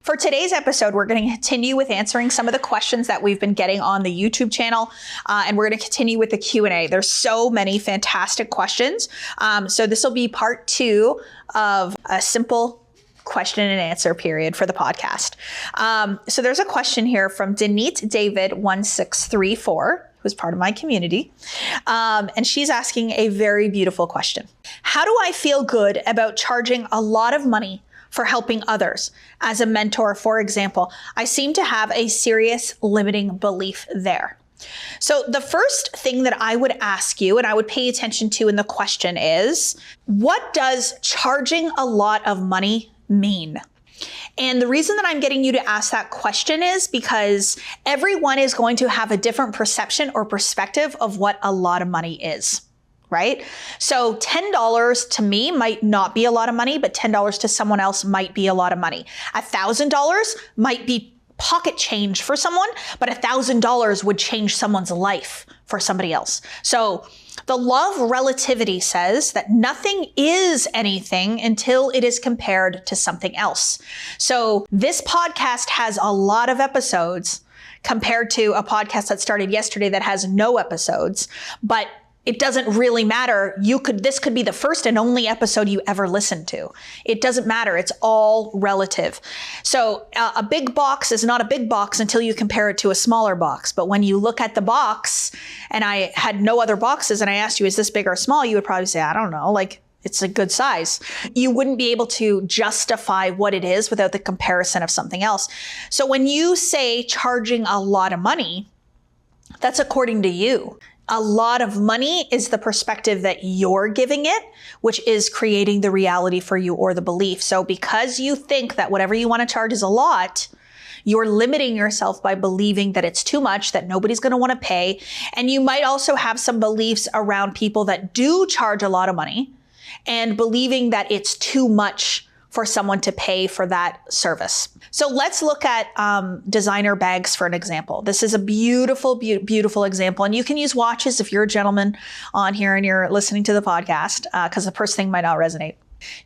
For today's episode, we're going to continue with answering some of the questions that we've been getting on the YouTube channel, and we're going to continue with the Q&A. There's so many fantastic questions. So this will be part 2 of a simple question and answer period for the podcast. So there's a question here from Denise David 1634, who's part of my community. And she's asking a very beautiful question. How do I feel good about charging a lot of money for helping others? As a mentor, for example, I seem to have a serious limiting belief there. So the first thing that I would ask you and I would pay attention to in the question is, what does charging a lot of money mean? And the reason that I'm getting you to ask that question is because everyone is going to have a different perception or perspective of what a lot of money is. Right? So $10 to me might not be a lot of money, but $10 to someone else might be a lot of money. $1,000 might be pocket change for someone, but $1,000 would change someone's life for somebody else. So the law of relativity says that nothing is anything until it is compared to something else. So this podcast has a lot of episodes compared to a podcast that started yesterday that has no episodes, but it doesn't really matter. This could be the first and only episode you ever listened to. It doesn't matter. It's all relative. So a big box is not a big box until you compare it to a smaller box. But when you look at the box and I had no other boxes and I asked you, is this big or small? You would probably say, I don't know, like it's a good size. You wouldn't be able to justify what it is without the comparison of something else. So when you say charging a lot of money, that's according to you. A lot of money is the perspective that you're giving it, which is creating the reality for you or the belief. So because you think that whatever you want to charge is a lot, you're limiting yourself by believing that it's too much, that nobody's going to want to pay. And you might also have some beliefs around people that do charge a lot of money and believing that it's too much for someone to pay for that service. So let's look at designer bags for an example. This is a beautiful, beautiful example. And you can use watches if you're a gentleman on here and you're listening to the podcast, because the purse thing might not resonate.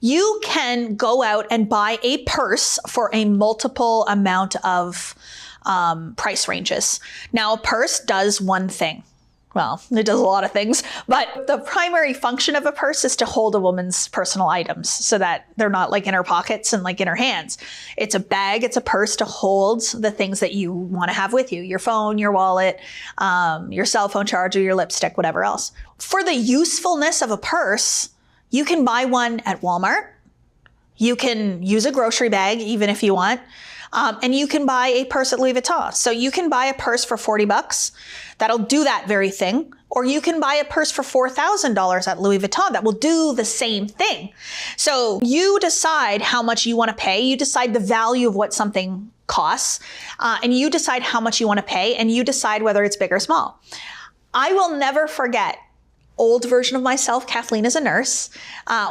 You can go out and buy a purse for a multiple amount of price ranges. Now, a purse does one thing. Well, it does a lot of things, but the primary function of a purse is to hold a woman's personal items so that they're not like in her pockets and like in her hands. It's a bag, it's a purse to hold the things that you want to have with you, your phone, your wallet, your cell phone charger, your lipstick, whatever else. For the usefulness of a purse, you can buy one at Walmart. You can use a grocery bag, even if you want. And you can buy a purse at Louis Vuitton. So you can buy a purse for $40. That'll do that very thing. Or you can buy a purse for $4,000 at Louis Vuitton that will do the same thing. So you decide how much you want to pay. You decide the value of what something costs. And you decide how much you want to pay. And you decide whether it's big or small. I will never forget old version of myself, Kathleen is a nurse.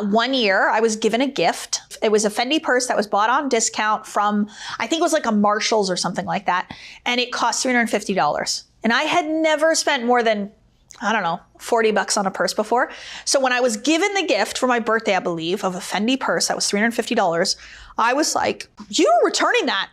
One year I was given a gift. It was a Fendi purse that was bought on discount from, I think it was like a Marshall's or something like that. And it cost $350. And I had never spent more than, I don't know, $40 on a purse before. So when I was given the gift for my birthday, I believe, of a Fendi purse that was $350, I was like, you're returning that.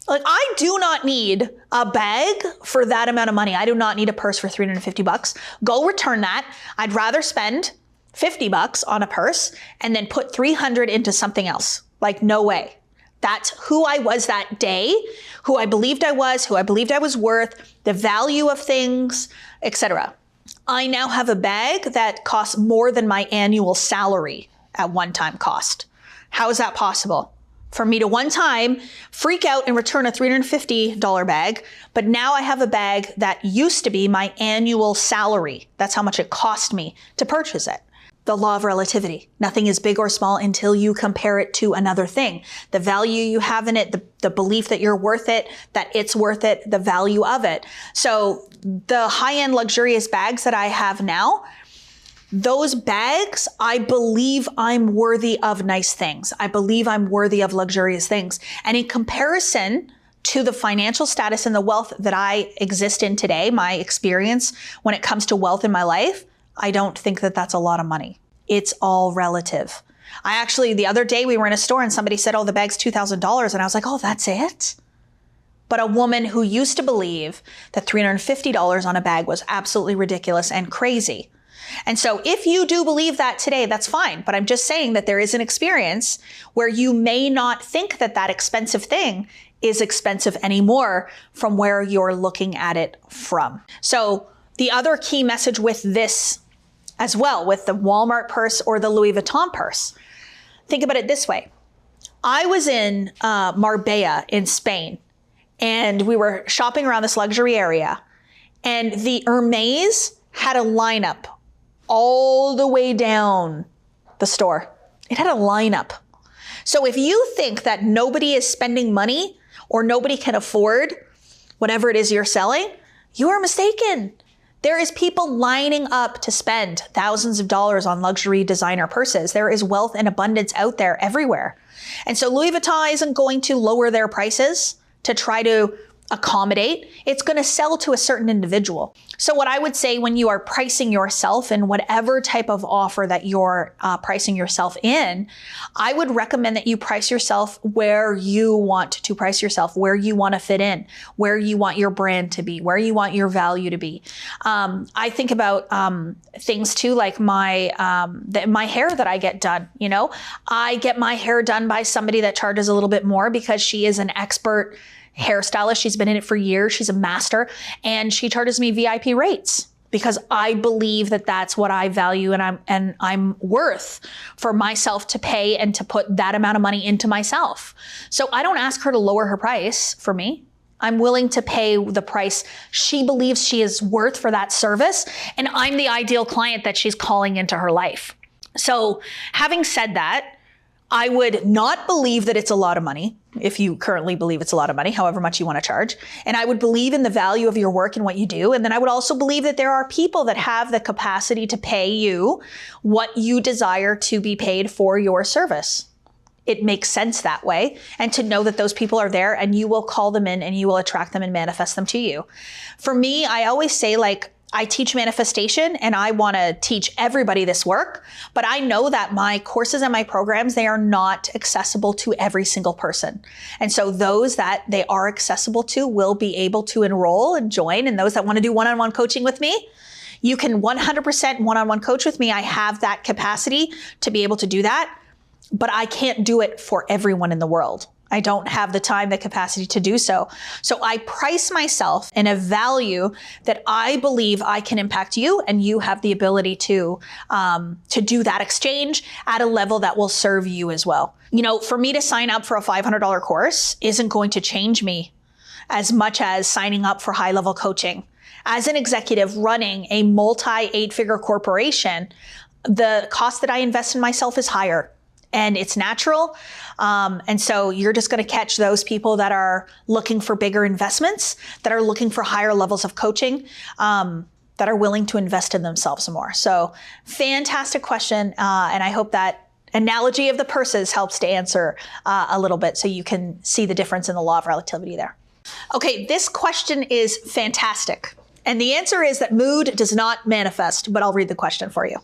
Like, I do not need a bag for that amount of money. I do not need a purse for $350. Go return that. I'd rather spend $50 on a purse and then put $300 into something else. Like, no way. That's who I was that day, who I believed I was, who I believed I was worth, the value of things, etc. I now have a bag that costs more than my annual salary at one time cost. How is that possible? For me to one time freak out and return a $350 bag, but now I have a bag that used to be my annual salary. That's how much it cost me to purchase it. The law of relativity. Nothing is big or small until you compare it to another thing. The value you have in it, the belief that you're worth it, that it's worth it, the value of it. So the high-end luxurious bags that I have now, those bags, I believe I'm worthy of nice things. I believe I'm worthy of luxurious things. And in comparison to the financial status and the wealth that I exist in today, my experience when it comes to wealth in my life, I don't think that that's a lot of money. It's all relative. The other day we were in a store and somebody said, oh, the bag's $2,000. And I was like, oh, that's it? But a woman who used to believe that $350 on a bag was absolutely ridiculous and crazy. And so if you do believe that today, that's fine. But I'm just saying that there is an experience where you may not think that that expensive thing is expensive anymore from where you're looking at it from. So the other key message with this as well, with the Walmart purse or the Louis Vuitton purse, think about it this way. I was in Marbella in Spain, and we were shopping around this luxury area, and the Hermes had a lineup all the way down the store. It had a lineup. So if you think that nobody is spending money or nobody can afford whatever it is you're selling, you are mistaken. There is people lining up to spend thousands of dollars on luxury designer purses. There is wealth and abundance out there everywhere. And so Louis Vuitton isn't going to lower their prices to try to accommodate. It's going to sell to a certain individual. So what I would say when you are pricing yourself in whatever type of offer that you're pricing yourself in, I would recommend that you price yourself where you want to price yourself, where you want to fit in, where you want your brand to be, where you want your value to be. I think about things too, like my hair that I get done. You know, I get my hair done by somebody that charges a little bit more because she is an expert hairstylist. She's been in it for years. She's a master, and she charges me VIP rates because I believe that that's what I value and I'm worth for myself to pay and to put that amount of money into myself. So I don't ask her to lower her price for me. I'm willing to pay the price she believes she is worth for that service, and I'm the ideal client that she's calling into her life. So having said that, I would not believe that it's a lot of money, if you currently believe it's a lot of money, however much you want to charge. And I would believe in the value of your work and what you do. And then I would also believe that there are people that have the capacity to pay you what you desire to be paid for your service. It makes sense that way. And to know that those people are there and you will call them in and you will attract them and manifest them to you. For me, I always say, like, I teach manifestation and I want to teach everybody this work, but I know that my courses and my programs, they are not accessible to every single person. And so those that they are accessible to will be able to enroll and join. And those that want to do one-on-one coaching with me, you can 100% one-on-one coach with me. I have that capacity to be able to do that, but I can't do it for everyone in the world. I don't have the time, the capacity to do so. So I price myself in a value that I believe I can impact you, and you have the ability to do that exchange at a level that will serve you as well. You know, for me to sign up for a $500 course isn't going to change me as much as signing up for high-level coaching. As an executive running a multi-8-figure corporation, the cost that I invest in myself is higher. And it's natural. And so you're just going to catch those people that are looking for bigger investments, that are looking for higher levels of coaching, that are willing to invest in themselves more. So fantastic question. And I hope that analogy of the purses helps to answer a little bit so you can see the difference in the law of relativity there. Okay, this question is fantastic. And the answer is that mood does not manifest, but I'll read the question for you.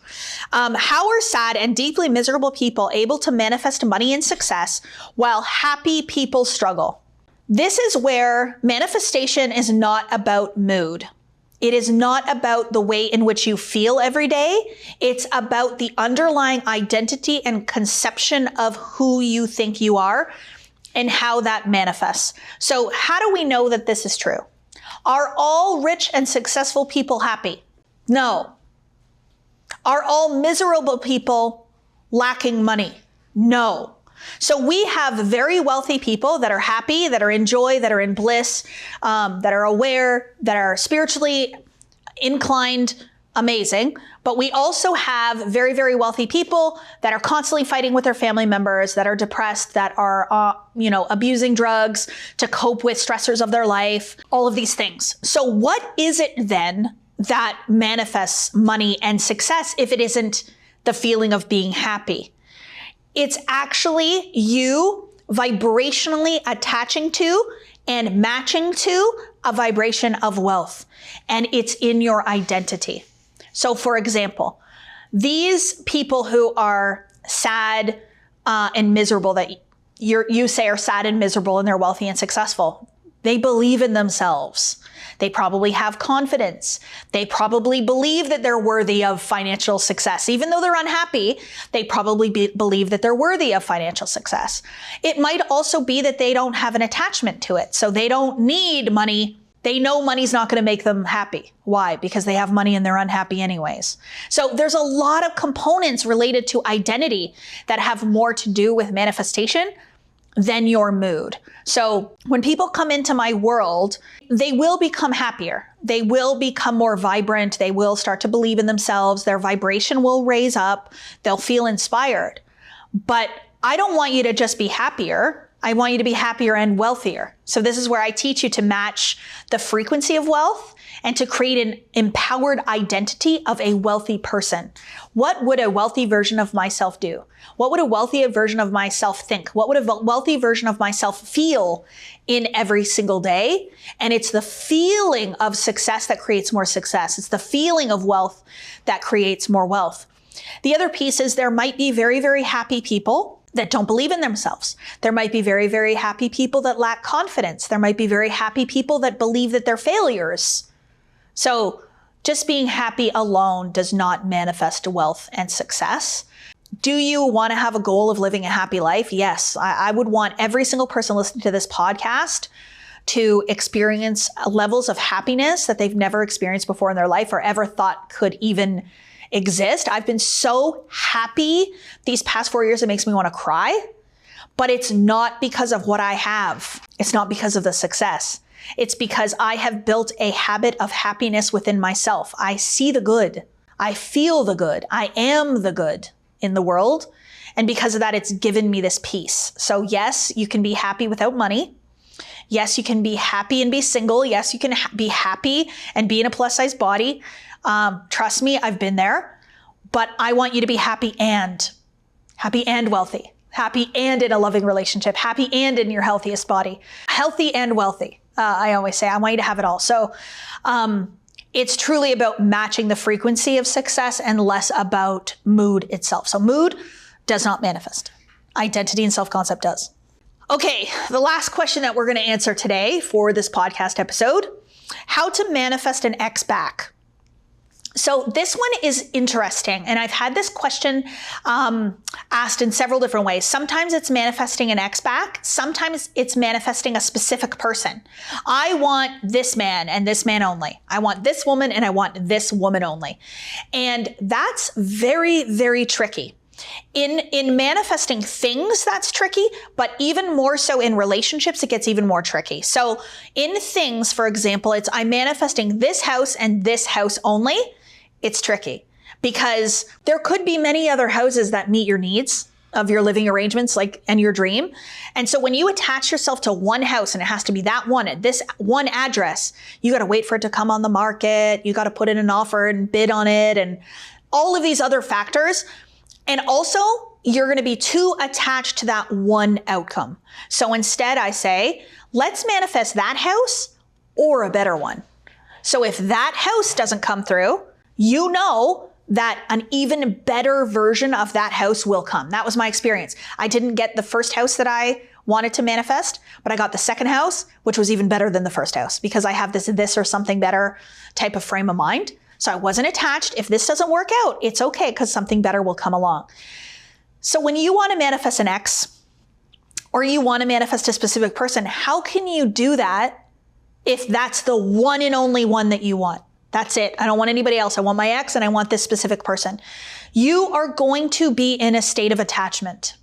How are sad and deeply miserable people able to manifest money and success while happy people struggle? This is where manifestation is not about mood. It is not about the way in which you feel every day. It's about the underlying identity and conception of who you think you are and how that manifests. So how do we know that this is true? Are all rich and successful people happy? No. Are all miserable people lacking money? No. So we have very wealthy people that are happy, that are in joy, that are in bliss, that are aware, that are spiritually inclined, amazing. But we also have very, very wealthy people that are constantly fighting with their family members, that are depressed, that are, abusing drugs to cope with stressors of their life, all of these things. So what is it then that manifests money and success if it isn't the feeling of being happy? It's actually you vibrationally attaching to and matching to a vibration of wealth. And it's in your identity. So for example, these people who are sad and miserable that you say are sad and miserable and they're wealthy and successful. They believe in themselves. They probably have confidence. They probably believe that they're worthy of financial success. Even though they're unhappy, they probably believe that they're worthy of financial success. It might also be that they don't have an attachment to it. So they don't need money. They know money's not going to make them happy. Why? Because they have money and they're unhappy anyways. So there's a lot of components related to identity that have more to do with manifestation than your mood. So when people come into my world, they will become happier. They will become more vibrant. They will start to believe in themselves. Their vibration will raise up. They'll feel inspired. But I don't want you to just be happier. I want you to be happier and wealthier. So this is where I teach you to match the frequency of wealth and to create an empowered identity of a wealthy person. What would a wealthy version of myself do? What would a wealthy version of myself think? What would a wealthy version of myself feel in every single day? And it's the feeling of success that creates more success. It's the feeling of wealth that creates more wealth. The other piece is there might be very, very happy people that don't believe in themselves. There might be very, very happy people that lack confidence. There might be very happy people that believe that they're failures. So just being happy alone does not manifest wealth and success. Do you want to have a goal of living a happy life? Yes. I would want every single person listening to this podcast to experience levels of happiness that they've never experienced before in their life or ever thought could even exist. I've been so happy these past 4 years, it makes me want to cry, but it's not because of what I have. It's not because of the success. It's because I have built a habit of happiness within myself. I see the good. I feel the good. I am the good in the world. And because of that, it's given me this peace. So yes, you can be happy without money. Yes, you can be happy and be single. Yes, you can be happy and be in a plus size body. Trust me, I've been there, but I want you to be happy and wealthy, happy and in a loving relationship, happy and in your healthiest body, healthy and wealthy. I always say, I want you to have it all. So, it's truly about matching the frequency of success and less about mood itself. So mood does not manifest. Identity and self-concept does. Okay, the last question that we're going to answer today for this podcast episode, how to manifest an ex back. So this one is interesting, and I've had this question asked in several different ways. Sometimes it's manifesting an ex back. Sometimes it's manifesting a specific person. I want this man and this man only. I want this woman and I want this woman only. And that's very, very tricky. In manifesting things, that's tricky, but even more so in relationships, it gets even more tricky. So in things, for example, it's I'm manifesting this house and this house only. It's tricky because there could be many other houses that meet your needs of your living arrangements, and your dream. And so when you attach yourself to one house and it has to be that one at this one address, you got to wait for it to come on the market. You got to put in an offer and bid on it and all of these other factors. And also you're going to be too attached to that one outcome. So instead I say, let's manifest that house or a better one. So if that house doesn't come through, you know that an even better version of that house will come. That was my experience. I didn't get the first house that I wanted to manifest, but I got the second house, which was even better than the first house because I have this or something better type of frame of mind. So I wasn't attached. If this doesn't work out, it's okay because something better will come along. So when you want to manifest an ex or you want to manifest a specific person, how can you do that if that's the one and only one that you want? That's it. I don't want anybody else. I want my ex and I want this specific person. You are going to be in a state of attachment.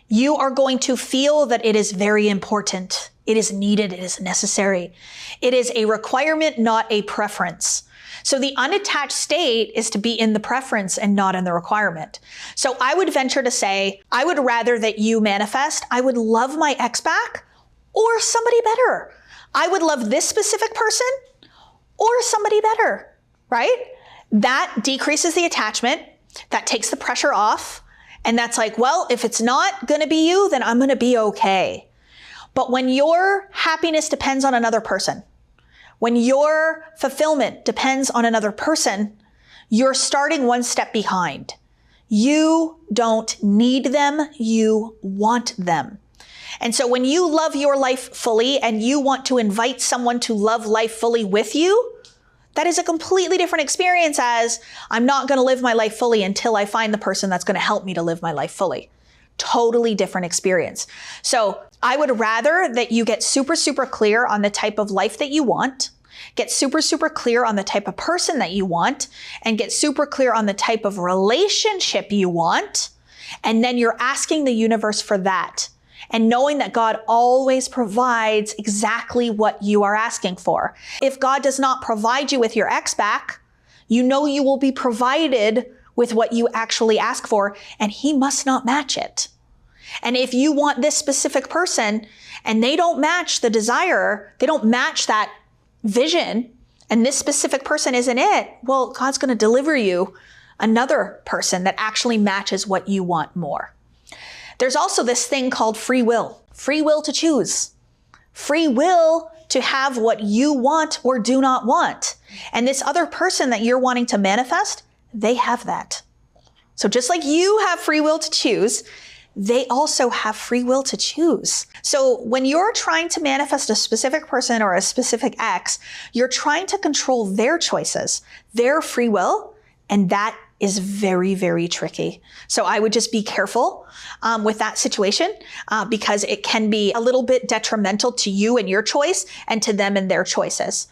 You are going to feel that it is very important. It is needed. It is necessary. It is a requirement, not a preference. So the unattached state is to be in the preference and not in the requirement. So I would venture to say, I would rather that you manifest, I would love my ex back or somebody better. I would love this specific person or somebody better, right? That decreases the attachment. That takes the pressure off. And that's like, well, if it's not going to be you, then I'm going to be okay. But when your happiness depends on another person, when your fulfillment depends on another person, you're starting one step behind. You don't need them, you want them. And so when you love your life fully and you want to invite someone to love life fully with you, that is a completely different experience as I'm not going to live my life fully until I find the person that's going to help me to live my life fully. Totally different experience. So I would rather that you get super, super clear on the type of life that you want, get super, super clear on the type of person that you want, and get super clear on the type of relationship you want. And then you're asking the universe for that. And knowing that God always provides exactly what you are asking for. If God does not provide you with your ex back, you know you will be provided with what you actually ask for, and he must not match it. And if you want this specific person and they don't match the desire, they don't match that vision, and this specific person isn't it, well, God's going to deliver you another person that actually matches what you want more. There's also this thing called free will to choose, free will to have what you want or do not want. And this other person that you're wanting to manifest, they have that. So just like you have free will to choose, they also have free will to choose. So when you're trying to manifest a specific person or a specific ex, you're trying to control their choices, their free will, and that is very, very tricky. So I would just be careful with that situation because it can be a little bit detrimental to you and your choice and to them and their choices.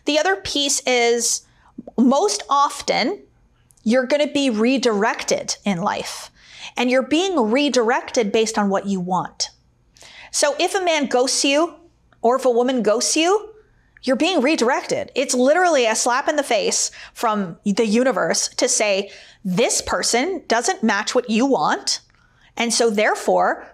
The other piece is most often you're going to be redirected in life, and you're being redirected based on what you want. So if a man ghosts you or if a woman ghosts you, you're being redirected. It's literally a slap in the face from the universe to say, this person doesn't match what you want. And so therefore,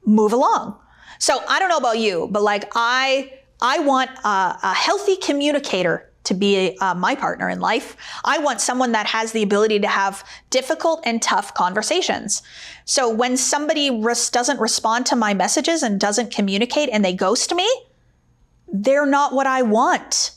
move along. So I don't know about you, but like I want a healthy communicator to be my partner in life. I want someone that has the ability to have difficult and tough conversations. So when somebody doesn't respond to my messages and doesn't communicate and they ghost me, they're not what I want.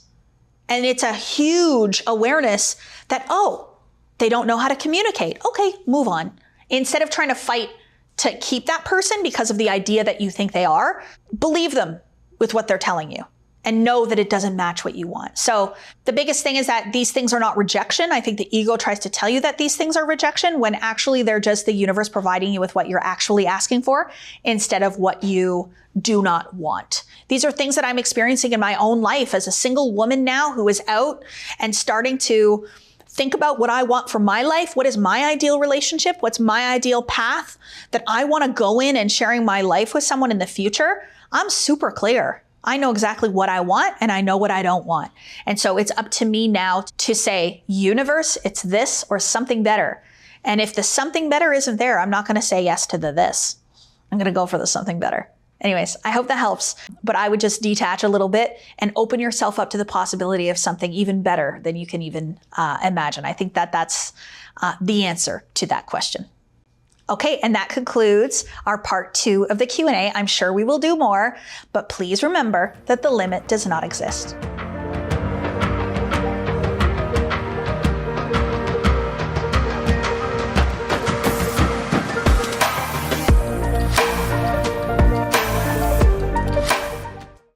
And it's a huge awareness that, oh, they don't know how to communicate. Okay, move on. Instead of trying to fight to keep that person because of the idea that you think they are, believe them with what they're telling you and know that it doesn't match what you want. So the biggest thing is that these things are not rejection. I think the ego tries to tell you that these things are rejection when actually they're just the universe providing you with what you're actually asking for instead of what you do not want. These are things that I'm experiencing in my own life as a single woman now who is out and starting to think about what I want for my life. What is my ideal relationship? What's my ideal path that I want to go in and sharing my life with someone in the future? I'm super clear. I know exactly what I want and I know what I don't want. And so it's up to me now to say, universe, it's this or something better. And if the something better isn't there, I'm not going to say yes to the this. I'm going to go for the something better. Anyways, I hope that helps, but I would just detach a little bit and open yourself up to the possibility of something even better than you can even imagine. I think that that's the answer to that question. Okay, and that concludes our part 2 of the Q&A. I'm sure we will do more, but please remember that the limit does not exist.